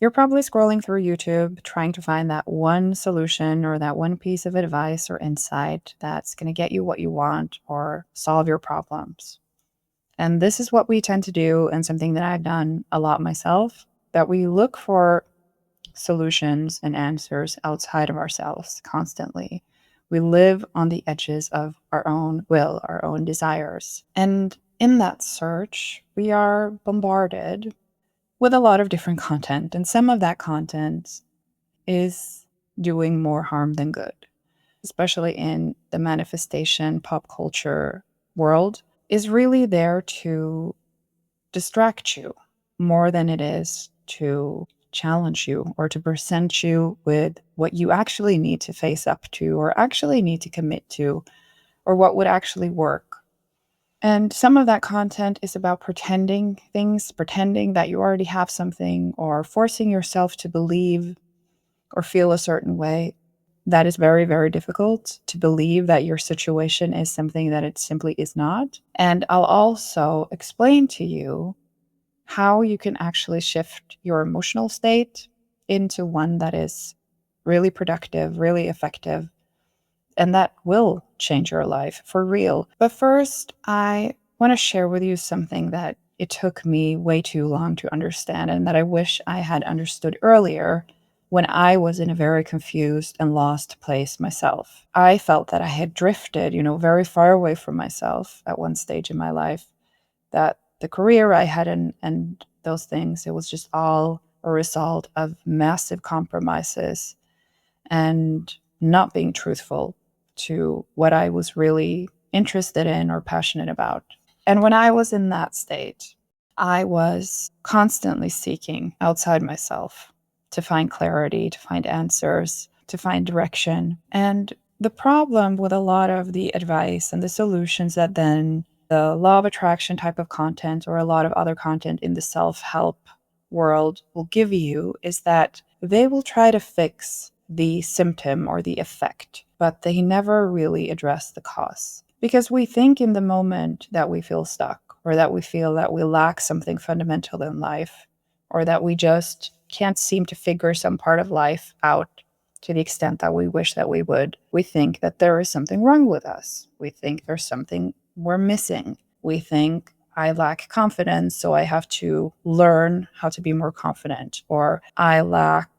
You're probably scrolling through YouTube trying to find that one solution or that one piece of advice or insight that's going to get you what you want or solve your problems. And this is what we tend to do, and something that I've done a lot myself, that we look for solutions and answers outside of ourselves constantly. We live on the edges of our own will, our own desires. And in that search, we are bombarded with a lot of different content. And some of that content is doing more harm than good, especially in the manifestation pop culture world, is really there to distract you more than it is to challenge you or to present you with what you actually need to face up to or actually need to commit to or what would actually work. And some of that content is about pretending things, pretending that you already have something, or forcing yourself to believe or feel a certain way. That is very, very difficult to believe that your situation is something that it simply is not. And I'll also explain to you how you can actually shift your emotional state into one that is really productive, really effective, and that will change your life for real. But first, I want to share with you something that it took me way too long to understand and that I wish I had understood earlier when I was in a very confused and lost place myself. I felt that I had drifted, very far away from myself at one stage in my life, that the career I had and those things, it was just all a result of massive compromises and not being truthful to what I was really interested in or passionate about. And when I was in that state, I was constantly seeking outside myself to find clarity, to find answers, to find direction. And the problem with a lot of the advice and the solutions that then the law of attraction type of content or a lot of other content in the self-help world will give you is that they will try to fix the symptom or the effect, but they never really address the cause. Because we think in the moment that we feel stuck, or that we feel that we lack something fundamental in life, or that we just can't seem to figure some part of life out to the extent that we wish that we would. We think that there is something wrong with us. We think there's something we're missing. We think I lack confidence, so I have to learn how to be more confident, or I lack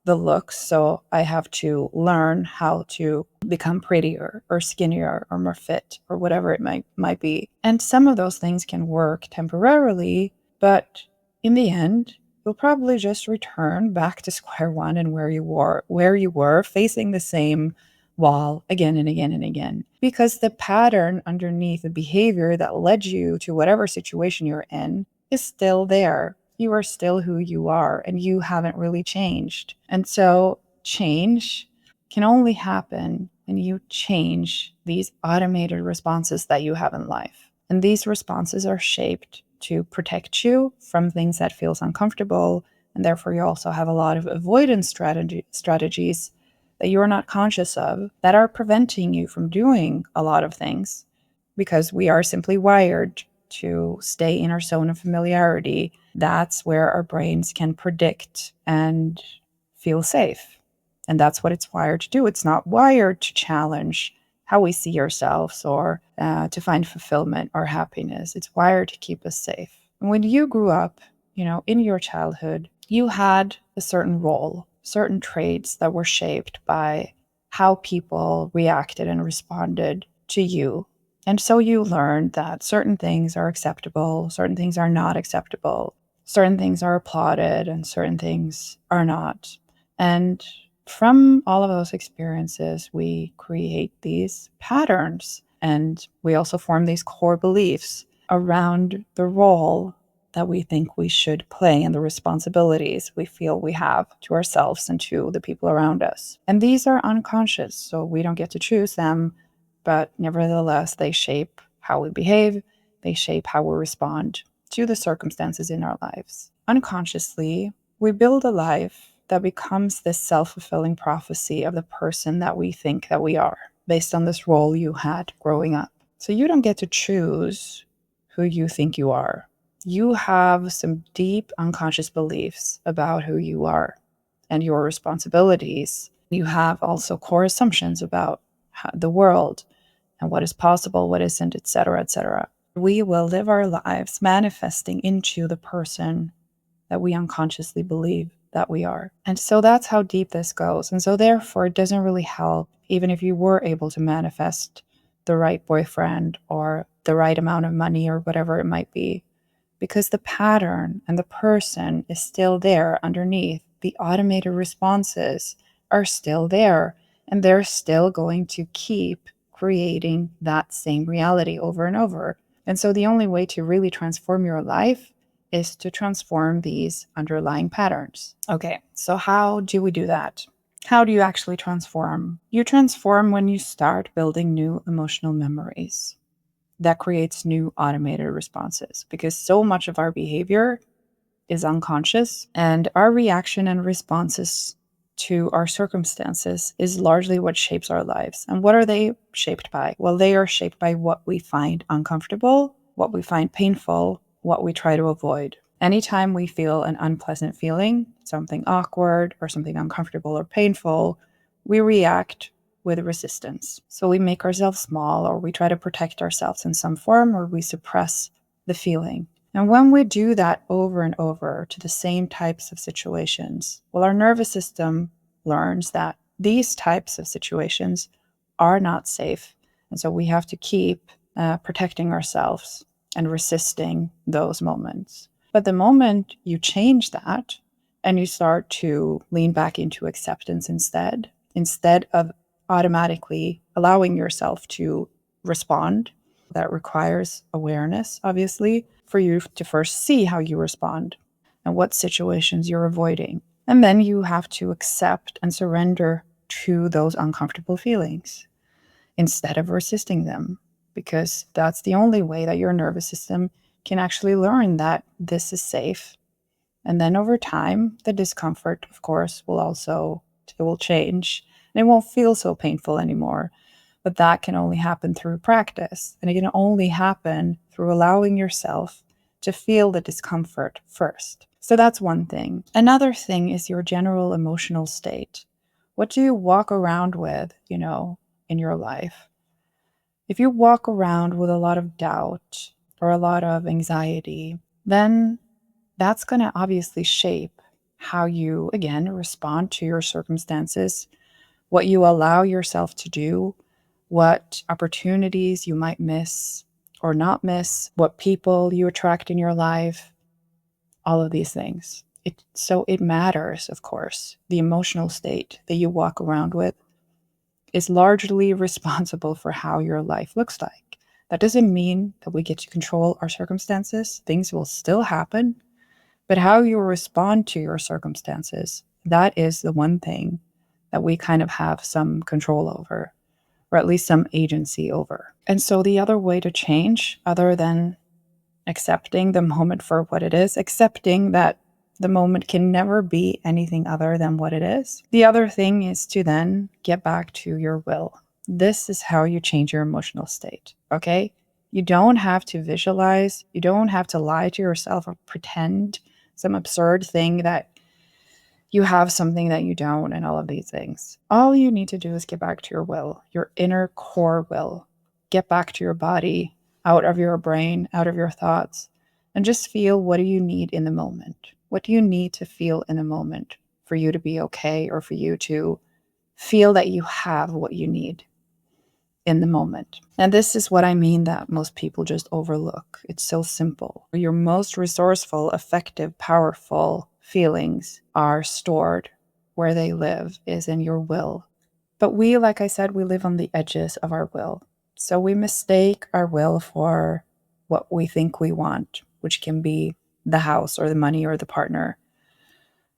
the looks, so I have to learn how to become prettier or skinnier or more fit or whatever it might be. And some of those things can work temporarily, but in the end, you'll probably just return back to square one and where you were facing the same wall again and again and again. Because the pattern underneath the behavior that led you to whatever situation you're in is still there. You are still who you are and you haven't really changed. And so change can only happen when you change these automated responses that you have in life. And these responses are shaped to protect you from things that feels uncomfortable. And therefore you also have a lot of avoidance strategies that you're not conscious of that are preventing you from doing a lot of things because we are simply wired to stay in our zone of familiarity. That's where our brains can predict and feel safe. And that's what it's wired to do. It's not wired to challenge how we see ourselves or to find fulfillment or happiness. It's wired to keep us safe. And when you grew up, in your childhood, you had a certain role, certain traits that were shaped by how people reacted and responded to you. And so you learned that certain things are acceptable, certain things are not acceptable, certain things are applauded, and certain things are not. And from all of those experiences, we create these patterns and we also form these core beliefs around the role that we think we should play and the responsibilities we feel we have to ourselves and to the people around us. And these are unconscious, so we don't get to choose them, but nevertheless, they shape how we behave, they shape how we respond to the circumstances in our lives. Unconsciously, we build a life that becomes this self-fulfilling prophecy of the person that we think that we are, based on this role you had growing up. So you don't get to choose who you think you are. you have some deep unconscious beliefs about who you are and your responsibilities. You have also core assumptions about the world and what is possible, what isn't, etc., etc. We will live our lives manifesting into the person that we unconsciously believe that we are. And so that's how deep this goes. And so therefore, it doesn't really help, even if you were able to manifest the right boyfriend or the right amount of money or whatever it might be, because the pattern and the person is still there underneath. The automated responses are still there, and they're still going to keep creating that same reality over and over. And so the only way to really transform your life is to transform these underlying patterns. Okay, so how do we do that? How do you actually transform? You transform when you start building new emotional memories. That creates new automated responses because so much of our behavior is unconscious, and our reaction and responses to our circumstances is largely what shapes our lives. And what are they shaped by? Well, they are shaped by what we find uncomfortable, what we find painful, what we try to avoid. Anytime we feel an unpleasant feeling, something awkward or something uncomfortable or painful, we react with resistance. So we make ourselves small, or we try to protect ourselves in some form, or we suppress the feeling. And when we do that over and over to the same types of situations, well, our nervous system learns that these types of situations are not safe. And so we have to keep protecting ourselves and resisting those moments. But the moment you change that and you start to lean back into acceptance instead of automatically allowing yourself to respond, that requires awareness, obviously, for you to first see how you respond and what situations you're avoiding. And then you have to accept and surrender to those uncomfortable feelings instead of resisting them, because that's the only way that your nervous system can actually learn that this is safe. And then over time, the discomfort, of course, it will change and it won't feel so painful anymore. But that can only happen through practice. And it can only happen through allowing yourself to feel the discomfort first. So that's one thing. Another thing is your general emotional state. What do you walk around with, in your life? If you walk around with a lot of doubt or a lot of anxiety, then that's going to obviously shape how you, again, respond to your circumstances, what you allow yourself to do, what opportunities you might miss or not miss, what people you attract in your life, all of these things. So it matters, of course. The emotional state that you walk around with is largely responsible for how your life looks like. That doesn't mean that we get to control our circumstances. Things will still happen, but how you respond to your circumstances, that is the one thing that we kind of have some control over, or at least some agency over. And so the other way to change, other than accepting the moment for what it is, accepting that the moment can never be anything other than what it is. The other thing is to then get back to your will. This is how you change your emotional state, okay? You don't have to visualize, you don't have to lie to yourself or pretend some absurd thing that you have something that you don't, and all of these things. All you need to do is get back to your will, your inner core will. Get back to your body, out of your brain, out of your thoughts, and just feel, what do you need in the moment? What do you need to feel in the moment for you to be okay, or for you to feel that you have what you need in the moment? And this is what I mean that most people just overlook. It's so simple. Your most resourceful, effective, powerful feelings are stored where they live, is in your will. But we, like I said, we live on the edges of our will. So we mistake our will for what we think we want, which can be the house or the money or the partner.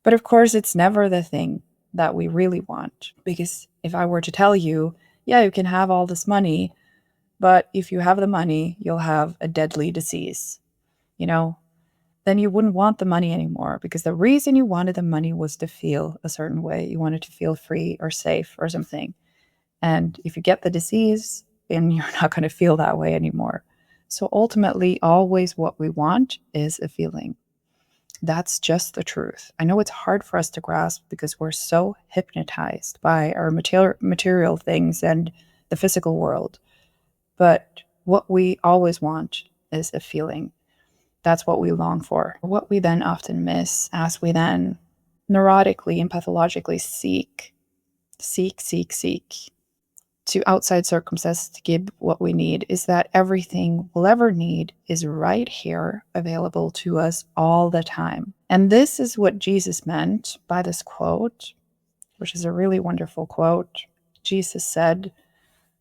But of course, it's never the thing that we really want. Because if I were to tell you, yeah, you can have all this money, but if you have the money, you'll have a deadly disease, you know, then you wouldn't want the money anymore, because the reason you wanted the money was to feel a certain way. You wanted to feel free or safe or something. And if you get the disease, then you're not going to feel that way anymore. So ultimately, always what we want is a feeling. That's just the truth. I know it's hard for us to grasp because we're so hypnotized by our material things and the physical world. But what we always want is a feeling. That's what we long for. What we then often miss as we then neurotically and pathologically seek to outside circumstances to give what we need is that everything we'll ever need is right here available to us all the time. And this is what Jesus meant by this quote, which is a really wonderful quote. Jesus said,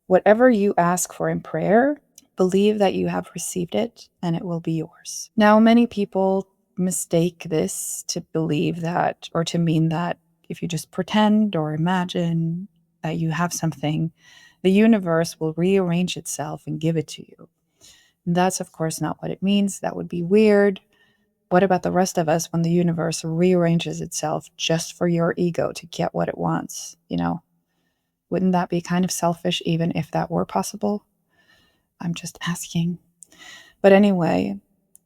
"Whatever you ask for in prayer, believe that you have received it and it will be yours." Now, many people mistake this to believe that or to mean that if you just pretend or imagine that you have something, the universe will rearrange itself and give it to you. And that's, of course, not what it means. That would be weird. What about the rest of us when the universe rearranges itself just for your ego to get what it wants? Wouldn't that be kind of selfish even if that were possible? I'm just asking. But anyway,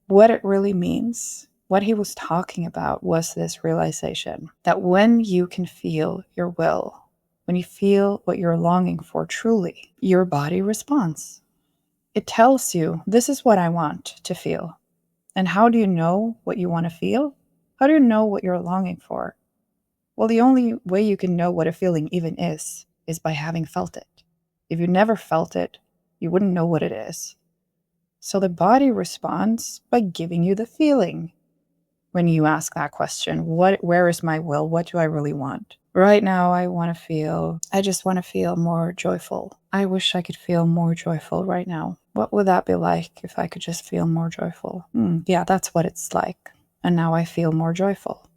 what it really means, what he was talking about was this realization that when you can feel your will, when you feel what you're longing for truly, your body responds. It tells you, this is what I want to feel. And how do you know what you want to feel? How do you know what you're longing for? Well, the only way you can know what a feeling even is by having felt it. If you never felt it, you wouldn't know what it is. So the body responds by giving you the feeling. When you ask that question, where is my will? What do I really want? Right now, I just want to feel more joyful. I wish I could feel more joyful right now. What would that be like if I could just feel more joyful? Yeah, that's what it's like. And now I feel more joyful.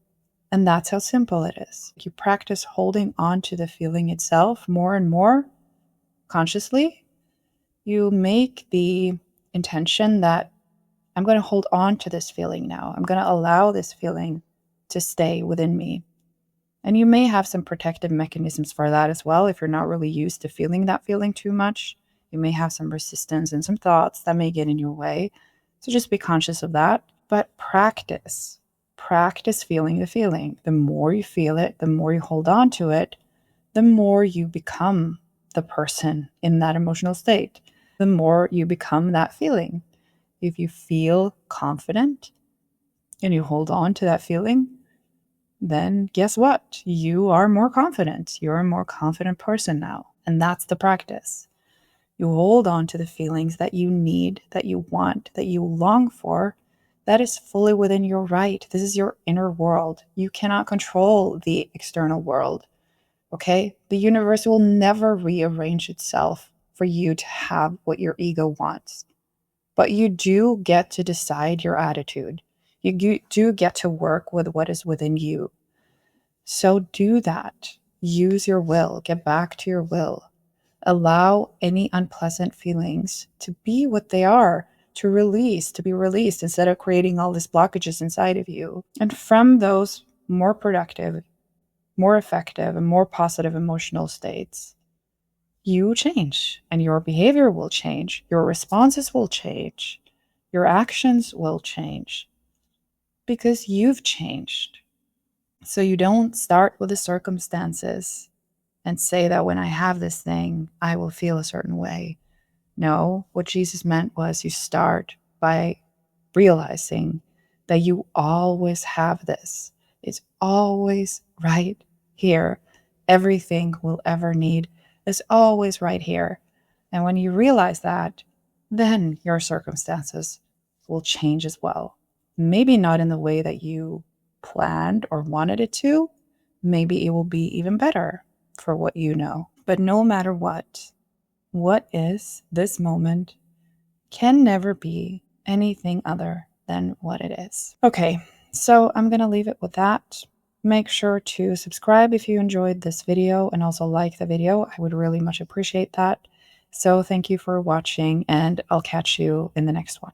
And that's how simple it is. You practice holding on to the feeling itself more and more consciously. You make the intention that I'm going to hold on to this feeling now. I'm going to allow this feeling to stay within me. And you may have some protective mechanisms for that as well. If you're not really used to feeling that feeling too much, you may have some resistance and some thoughts that may get in your way. So just be conscious of that. But practice feeling the feeling. The more you feel it, the more you hold on to it, the more you become the person in that emotional state, the more you become that feeling. If you feel confident and you hold on to that feeling, then guess what? You are more confident. You're a more confident person now. And that's the practice. You hold on to the feelings that you need, that you want, that you long for. That is fully within your right. This is your inner world. You cannot control the external world. Okay? The universe will never rearrange itself for you to have what your ego wants. But you do get to decide your attitude. You do get to work with what is within you. So do that. Use your will. Get back to your will. Allow any unpleasant feelings to be what they are, to be released instead of creating all these blockages inside of you. And from those more productive, more effective, and more positive emotional states, you change and your behavior will change. Your responses will change. Your actions will change because you've changed. So you don't start with the circumstances and say that when I have this thing, I will feel a certain way. No, what Jesus meant was you start by realizing that you always have this. It's always right here. Everything we'll ever need is always right here. And when you realize that, then your circumstances will change as well. Maybe not in the way that you planned or wanted it to. Maybe it will be even better for what you know. But no matter what is this moment can never be anything other than what it is. Okay, so I'm going to leave it with that. Make sure to subscribe if you enjoyed this video and also like the video. I would really much appreciate that. So thank you for watching and I'll catch you in the next one.